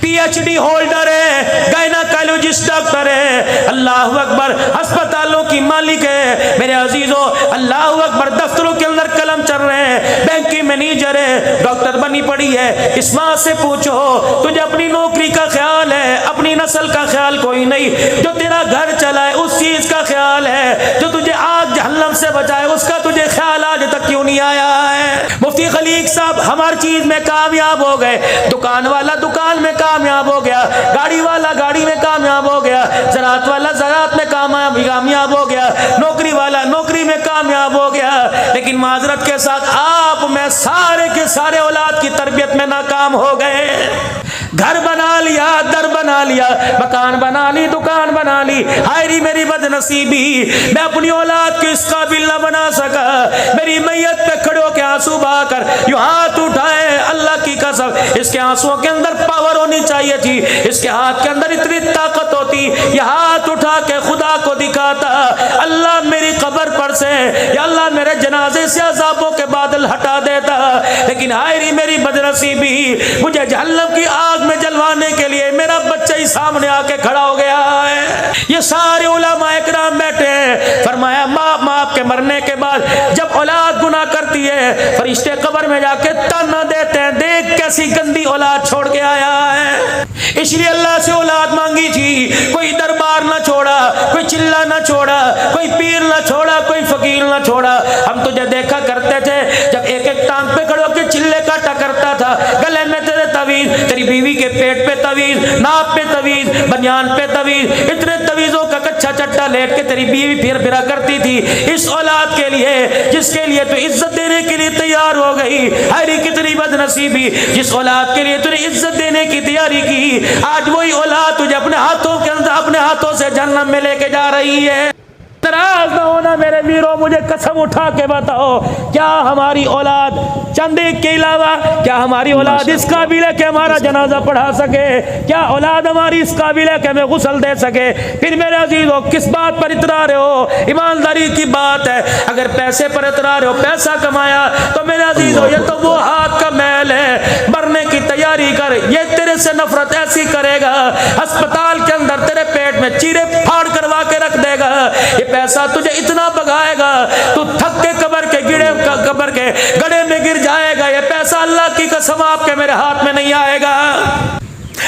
PhD holder ہے, gynaecologist doctor ہے, اللہ اکبر, ہسپتالوں کی مالک ہے میرے عزیزوں, اللہ اکبر, دفتروں کے اندر قلم چل رہے ہیں, بینک کی مینیجر ہے, ڈاکٹر بنی پڑی ہے. اس ماں سے پوچھو تجھے اپنی نوکری کا خیال ہے, اپنی نسل کا خیال کوئی نہیں, جو تیرا گھر چلائے اس چیز کا خیال ہے, جو تجھے آگ جہنم سے بچائے اس کا تجھے خیال آج تک کیوں نہیں آیا ہے؟ مفتی خلیق صاحب ہم ہر چیز میں کامیاب ہو گئے, دکان والا دکان میں کامیاب ہو گیا, گاڑی والا گاڑی میں کامیاب ہو گیا, زراعت والا زراعت میں کامیاب ہو گیا, نوکری والا نوکری میں کامیاب ہو گیا, لیکن معذرت کے ساتھ آپ میں سارے کے سارے اولاد کی تربیت میں ناکام ہو گئے. گھر بنا لیا, در بنا لیا, مکان بنا لی, دکان بنا لی, ہائری میری بد نصیبی, میں اپنی اولاد کو اس قابل نہ بنا سکا. میری میت پہ کھڑے ہو کے آنسو بہا کر یوں ہاتھ اٹھائے, اللہ کی قسم اس کے آنسوؤں کے اندر پاور ہونی چاہیے تھی, اس کے ہاتھ کے اندر اتنی طاقت ہوتی, یہ ہاتھ اٹھا کے خدا کو دکھاتا, اللہ میری قبر پر سے یا اللہ میرے جنازے سے عذابوں کے بادل ہٹا دیتا. لیکن ہائری میری بد نصیبی, مجھے جہنم کی آگ میں جلوانے کے لیے میرا بچہ ہی سامنے آ کے کھڑا ہو گیا ہے. یہ سارے علماء اکرام بیٹھے ہیں, فرمایا باپ کے مرنے کے بعد جب اولاد گناہ کرتی ہے فرشتے قبر میں جا کے تانا دیتے ہیں, دیکھ کیسی گندی اولاد چھوڑ کے آیا ہے. اس لیے اللہ سے اولاد مانگی تھی, کوئی دربار نہ چھوڑا, کوئی چلہ نہ چھوڑا, کوئی پیر نہ چھوڑا, کوئی فقیر نہ چھوڑا. ہم تجھے دیکھا کرتے تھے جب ایک ایک ٹانگ پہ کھڑو کے چلے کاٹا کرتا تھا, گلے میں تیرے تعویذ, تیری بیوی کے پیٹ پہ تعویذ, ناپ پہ تعویذ, بنیان پہ تعویذ, اتنے تعویذوں کا کچھا چٹا لیٹ کے تیری بیوی پھر پھرا کرتی تھی. اس اولاد کے لیے جس کے لیے تو عزت دینے کے لیے تیار ہو گئی, ہری کتنی بد نصیبی, جس اولاد کے لیے تو نے عزت دینے کی تیاری کی, آج وہی اولاد تجھے اپنے ہاتھوں کے اندر اپنے ہاتھوں سے جہنم میں لے کے جا رہی ہے. ناراض نہ ہونا میرے ویرو, مجھے قسم اٹھا کے بتاؤ, کیا ہماری اولاد چند ایک کے علاوہ کیا ہماری اولاد اس قابل ہے کہ ہمارا جنازہ پڑھا سکے؟ کیا اولاد ہماری اس قابل ہے کہ ہمیں غسل دے سکے؟ پھر میرے عزیزو کس بات پر اترا رہے ہو؟ ایمانداری کی بات ہے, اگر پیسے پر اترا رہے ہو, پیسہ کمایا تو میرے عزیزو یہ تو وہ ہاتھ کا میل ہے, مرنے کی تیاری کر, یہ تیرے سے نفرت ایسی کرے گا ہسپتال کے اندر تیرے پیٹ میں چیرے پھاڑ کروا کے رکھ دے گا. یہ پیسہ تجھے اتنا بگائے گا تو تھک کے قبر کے گڑے میں گر جائے گا. یہ پیسہ اللہ کی قسم آپ کے میرے ہاتھ میں نہیں آئے گا.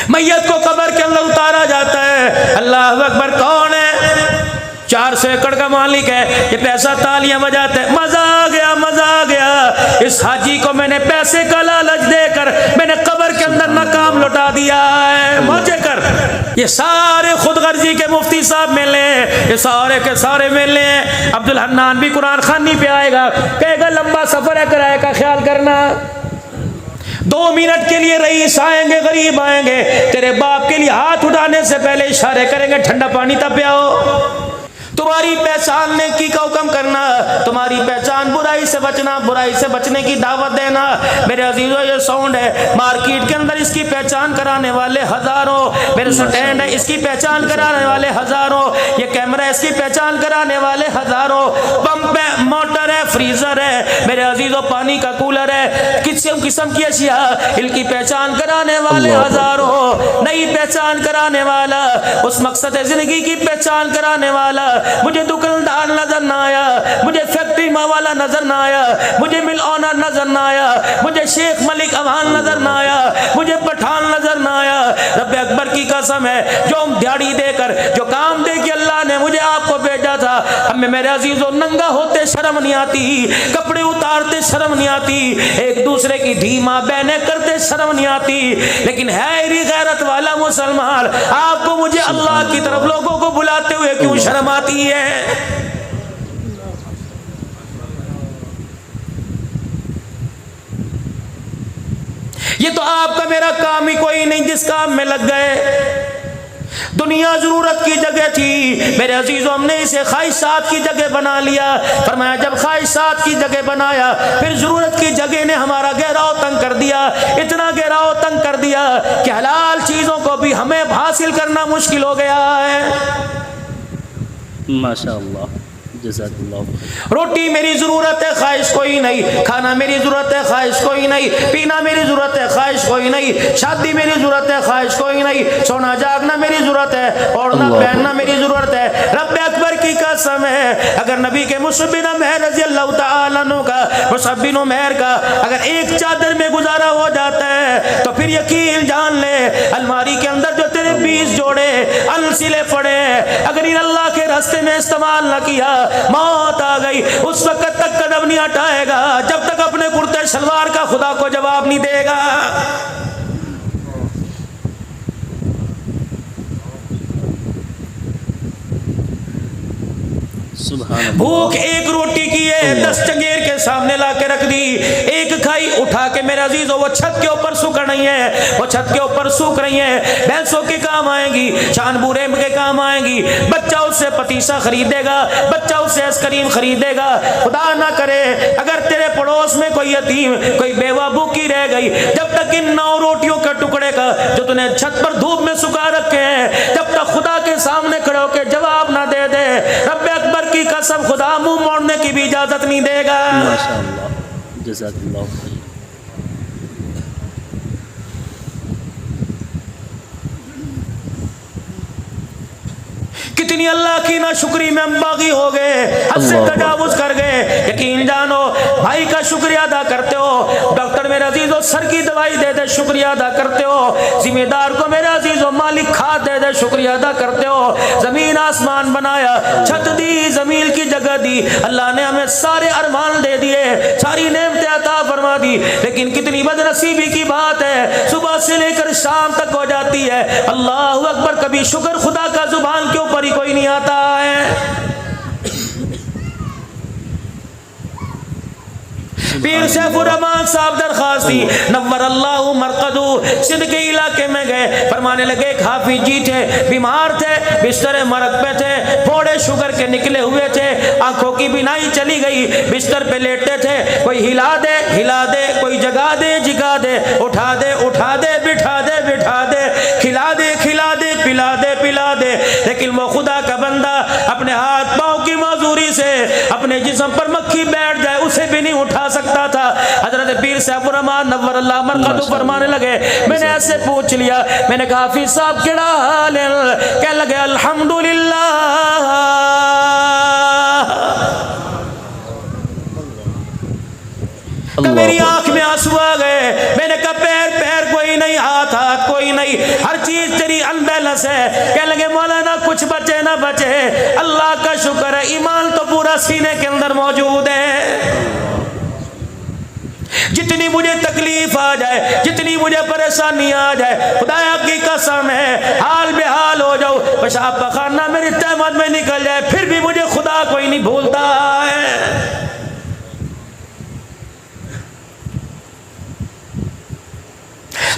میت کو قبر کے اندر اتارا جاتا ہے, اللہ اکبر, کون ہے؟ 400 ایکڑ کا مالک ہے, یہ پیسہ تالیاں بجاتا ہے, مزہ آ گیا, مزہ آ گیا, اس حاجی کو میں نے پیسے کا لالچ دے کر میں نے قبر کے اندر ناکام لوٹا دیا ہے, مزے کر. یہ سارے خود غرضی کے مفتی صاحب ملے ہیں, یہ سارے کے سارے ملے ہیں. عبدالحنان بھی قرآن خوانی پہ آئے گا, کہے گا لمبا سفر ہے, کرائے کا خیال کرنا, 2 منٹ کے لیے رئیس آئیں گے, غریب آئیں گے, تیرے باپ کے لیے ہاتھ اٹھانے سے پہلے اشارے کریں گے ٹھنڈا پانی تب پیاؤ. تمہاری پہچان نیکی کا حکم کرنا, تمہاری پہچان برائی سے بچنا, برائی سے بچنے کی دعوت دینا. میرے عزیزو یہ ساؤنڈ ہے, مارکیٹ کے اندر اس کی پہچان کرانے والے ہزاروں, میرے سٹینڈ ہے اس کی پہچان کرانے والے ہزاروں, یہ کیمرہ اس کی پہچان کرانے والے ہزاروں, پمپ ہے, موٹر ہے, فریزر ہے, میرے عزیزو پانی کا کولر ہے, قسم کی اشیاء ان کی پہچان کرانے والے ہزاروں. نئی پہچان کرانے والا, اس مقصد زندگی کی پہچان کرانے والا, مجھے دکاندار نظر نہ آیا, مجھے فیکٹری والا نظر نہ آیا, مجھے مل آنر نظر نہ آیا, مجھے شیخ ملک اوان نظر نہ آیا, مجھے پٹھان نظر نہ آیا. رب اکبر کی قسم ہے, جو دیہڑی دے کر جو کام دے کے اللہ نے مجھے آپ کو بھیجا تھا, ہمیں میرے عزیزو ننگا ہوتے شرم نہیں آتی, کپڑے اتارتے شرم نہیں آتی, ایک دوسرے کی دھیما بہنے کرتے شرم نہیں آتی, لیکن ہے غیرت والا مسلمان, آپ کو مجھے اللہ کی طرف لوگوں کو بلاتے ہوئے کیوں شرم آتی ہے؟ یہ تو آپ کا میرا کام ہی کوئی نہیں جس کام میں لگ گئے. دنیا ضرورت کی جگہ تھی میرے عزیزوں, ہم نے اسے خواہشات کی جگہ بنا لیا. فرمایا جب خواہشات کی جگہ بنایا پھر ضرورت کی جگہ نے ہمارا گہراؤ تنگ کر دیا, اتنا گہراؤ تنگ کر دیا کہ حلال چیزوں کو بھی ہمیں حاصل کرنا مشکل ہو گیا ہے. ماشاءاللہ, جزاک اللہ۔ روٹی میری ضرورت ہے، خواہش کوئی نہیں، کھانا میری ضرورت ہے، خواہش کوئی نہیں، پینا میری ضرورت ہے، خواہش کوئی نہیں، شادی میری ضرورت ہے، خواہش کوئی نہیں، سونا جاگنا میری ضرورت ہے، اوڑھنا پہننا میری ضرورت ہے۔ رب اکبر کی قسم ہے، اگر نبی کے مصعب بن عمیر رضی اللہ تعالیٰ عنہ کا، مصعب بن عمیر کا اگر ایک چادر میں گزارا ہو جاتا ہے تو پھر یقین جان لے الماری کے اندر جو تیرے 20 جوڑے انسلے پڑے، اگر ان اللہ کے راستے میں استعمال نہ کیا، موت آ گئی، اس وقت تک قدم نہیں ہٹائے گا جب تک اپنے کرتے شلوار کا خدا کو جواب نہیں دے گا۔ بھوک ایک روٹی کی ہے، 10 چنگیر کے سامنے لا کے رکھ دی، ایک کھائی اٹھا کے میرے عزیزو وہ چھت کے اوپر سوکھ رہی ہے، وہ چھت کے اوپر سوکھ رہی ہیں، بھینسوں کے کام آئیں گی، شان بورے کے کام آئیں گی، بچہ اس سے پتیسا خریدے گا، بچہ اس سے آئس کریم خریدے گا۔ خدا نہ کرے اگر تیرے پڑوس میں کوئی یتیم، کوئی بیوہ بھوکی رہ گئی، جب تک ان 9 روٹیوں کے ٹکڑے کا جو تُو نے چھت پر دھوپ میں سکھا رکھے ہیں، جب تک خدا کے سامنے کھڑے ہو کے جواب نہ دے دے، رب اکبر کی قسم خدا منہ موڑنے کی بھی اجازت نہیں دے گا۔ ماشاءاللہ، جزاک اللہ خیر۔ کتنی اللہ کی ناشکری میں ہم باغی ہو گئے، حد سے تجاوز کر گئے۔ یقین جانو بھائی کا شکریہ ادا کرتے ہو، ڈاکٹر میرے عزیزو سر کی دوائی دے دے شکریہ ادا کرتے ہو، ذمہ دار کو میرے عزیزو مالک کھاد دے دے شکریہ ادا کرتے ہو، زمین آسمان بنایا، چھت دی، زمین کی جگہ دی، اللہ نے ہمیں سارے ارمان دے دیے، ساری نعمتیں عطا فرما دی، لیکن کتنی بد نصیبی کی بات ہے، صبح سے لے کر شام تک ہو جاتی ہے، اللہ اکبر، کبھی شکر خدا کا زبان کے اوپر ہی کوئی نہیں آتا ہے۔ پیر سیف الرحمن صاحب درخواست دی، نور اللہ مرقدو، سندھ کے علاقے میں گئے، فرمانے لگے ایک حافظ جی تھے، بیمار تھے، بستر مرگ پہ تھے، پھوڑے شوگر کے نکلے ہوئے تھے، آنکھوں کی بینائی چلی گئی، بستر پہ لیٹے تھے، کوئی ہلا دے ہلا دے، کوئی جگا دے جگا دے، اٹھا دے اٹھا دے، بٹھا دے بٹھا دے، کھلا دے کھلا دے، پلا دے پلا دے، لیکن وہ خدا کا بندہ اپنے ہاتھ پاؤں کی معذوری سے اپنے جسم پر مکھی بیٹھ جائے اسے بھی نہیں اٹھا سکتا تھا۔ حضرت پیر سیف الرحمن نور اللہ مرقدو فرمانے لگے، میں نے ایسے پوچھ لیا، میں نے کہا حافظ صاحب کیڑا حال ہے؟ کہنے لگے الحمدللہ۔ میری آنکھ میں آنسو آ گئے، میں نے کہا پیر پیر کوئی نہیں، ہاتھ ہاتھ کوئی نہیں، ہر چیز تیری انبیلنس ہے۔ کہنے لگے مولانا کچھ بچے نہ بچے، اللہ کا شکر ہے ایمان تو پورا سینے کے اندر موجود ہے۔ جتنی مجھے تکلیف آ جائے، جتنی مجھے پریشانی آ جائے، خدایا کی قسم ہے حال بے حال ہو جاؤ، پیشاب پخانہ میری تہمت میں نکل جائے، پھر بھی مجھے خدا کوئی نہیں بھولتا ہے۔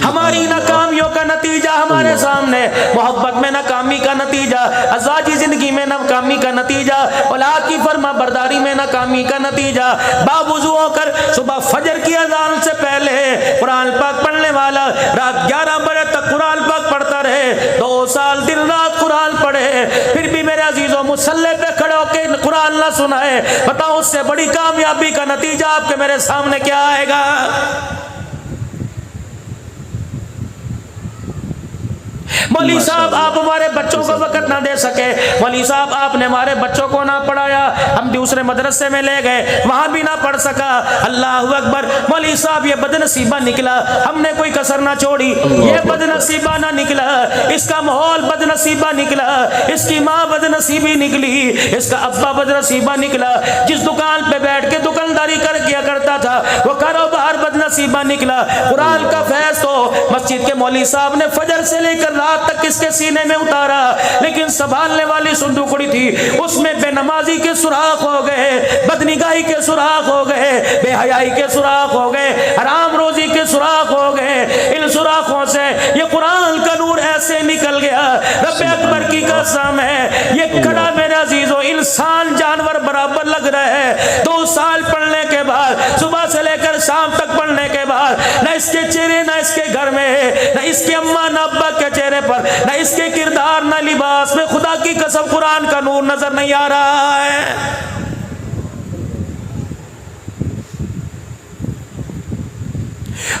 ہماری ناکامیوں کا نتیجہ ہمارے سامنے، محبت میں ناکامی کا نتیجہ، ازواجی زندگی میں ناکامی کا نتیجہ، اولاد کی فرما برداری میں ناکامی کا نتیجہ، باوضو ہو کر صبح فجر کی اذان سے پہلے قرآن پاک پڑھنے والا رات 11 بجے تک قرآن پاک پڑھتا رہے، 2 سال دن رات قرآن پڑھے، پھر بھی میرے عزیزوں مصلی پہ کھڑے ہو کے قرآن نہ سنائے، بتاؤ اس سے بڑی کامیابی کا نتیجہ آپ کے میرے سامنے کیا آئے گا؟ مولوی صاحب آپ ہمارے بچوں کو وقت نہ دے سکے، مولوی صاحب آپ نے ہمارے بچوں کو نہ پڑھایا، ہم دوسرے مدرسے میں لے گئے، وہاں بھی نہ پڑھ سکا، اللہ اکبر، مولوی صاحب یہ بدنصیبہ نکلا، ہم نے کوئی کسر نہ چھوڑی، یہ بدنصیبہ نہ نکلا، اس کا ماحول بدنصیبہ نکلا، اس کی ماں بدنصیبی نکلی، اس کا ابا بدنصیبہ نکلا، جس دکان پہ بیٹھ کے دکانداری کر کیا کرتا تھا وہ کاروبار بدنصیبہ نکلا۔ قرآن کا فیض تو مسجد کے مولوی صاحب نے فجر سے لے کر رات تک اس کے سینے میں اتارا، لیکن سنبھالنے والی صندوقڑی تھی، اس میں بے نمازی کے سوراخ ہو گئے، بدنگاہی کے سوراخ ہو گئے، بے حیائی کے سوراخ ہو گئے، حرام روزی کے سوراخ ہو گئے، ان سوراخوں سے یہ قرآن کا نور ایسے نکل گیا، رب اکبر کی قسم ہے یہ کڑا میرے عزیزو انسان جانور برابر لگ رہا ہے۔ 2 سال پڑھنے کے بعد، صبح سے لے کر شام تک پڑھنے کے بعد، نہ اس کے چہرے نہ اس کے گھر میں، نہ اس کے اماں نہ ابا کے چہرے پر، نہ اس کے کردار نہ لباس میں خدا کی قسم قرآن کا نور نظر نہیں آ رہا ہے۔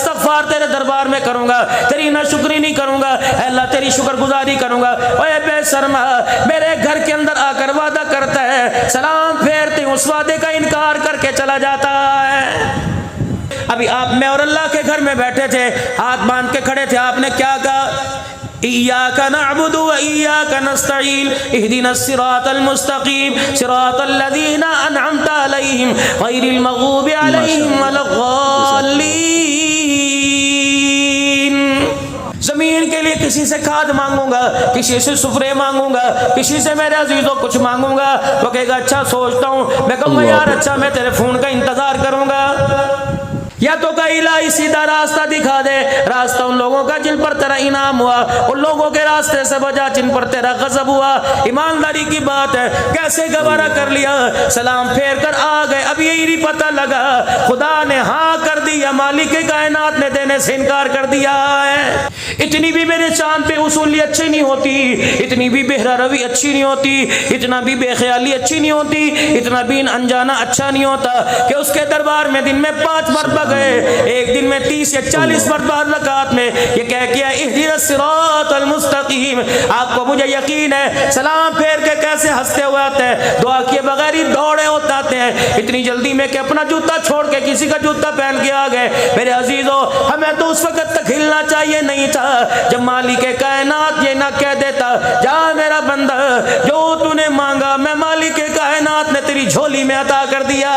استغفار تیرے دربار میں کروں گا، تیری ناشکری نہیں کروں گا، اے اللہ تیری شکر گزاری کروں گا۔ اے بے شرما میرے گھر کے اندر آ کر وعدہ کرتا ہے، سلام پھیرتے اس وعدے کا انکار کر کے چلا جاتا ہے۔ ابھی آپ میں اور اللہ کے گھر میں بیٹھے تھے، ہاتھ باندھ کے کھڑے تھے، آپ نے کیا کہا؟ ایاک نعبد و ایاک نستعین اہدنا الصراط المستقیم صراط الذین انعمت علیہم غیر المغضوب علیہم ولا الضالین۔ زمین کے لیے کسی سے کھاد مانگوں گا، کسی سے سفرے مانگوں گا، کسی سے میرے عزیزوں کچھ مانگوں گا، وہ کہے گا اچھا سوچتا ہوں، میں کہوں گا یار اچھا میں تیرے فون کا انتظار کروں گا۔ یا تو کہ الہی سیدھا راستہ دکھا دے، راستہ ان لوگوں کا جن پر تیرا انعام ہوا، ان لوگوں کے راستے سے بجا جن پر تیرا غضب ہوا۔ ایمانداری کی بات ہے، کیسے گوارا کر لیا، سلام پھیر کر آ گئے۔ اب یہی نہیں پتہ لگا خدا نے ہاں کر دی یا مالک کائنات نے دینے سے انکار کر دیا ہے۔ اتنی بھی میرے چاند پہ اصولی اچھی نہیں ہوتی، اتنی بھی بہرا روی اچھی نہیں ہوتی، اتنا بھی بے خیالی اچھی نہیں ہوتی، اتنا بھی انجانا اچھا نہیں ہوتا کہ اس کے دربار میں دن میں 5 مرتبہ گئے، ایک دن میں 30 یا 40 مرتبہ رکعت میں یہ کہہ کیا اہدنا الصراط المستقیم۔ آپ کو مجھے یقین ہے سلام پھیر کے کیسے ہنستے ہوئے آتے ہیں، دعا کیے بغیر ہی دوڑے ہوتے آتے ہیں، اتنی جلدی میں کہ اپنا جوتا چھوڑ کے کسی کا جوتا پہن کے آ گئے۔ میرے عزیزو ہمیں تو اس وقت تک ہلنا چاہیے نہیں تھا جب مالک کائنات یہ نہ کہہ دیتا جا میرا بندہ جو تو نے مانگا میں مالک کائنات نے تیری جھولی میں عطا کر دیا۔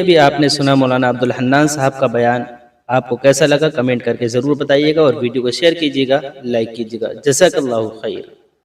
ابھی آپ نے سنا مولانا عبدالحنان صاحب کا بیان، آپ کو کیسا لگا کمنٹ کر کے ضرور بتائیے گا، اور ویڈیو کو شیئر کیجیے گا، لائک کیجیے گا۔ جزاک اللہ خیر۔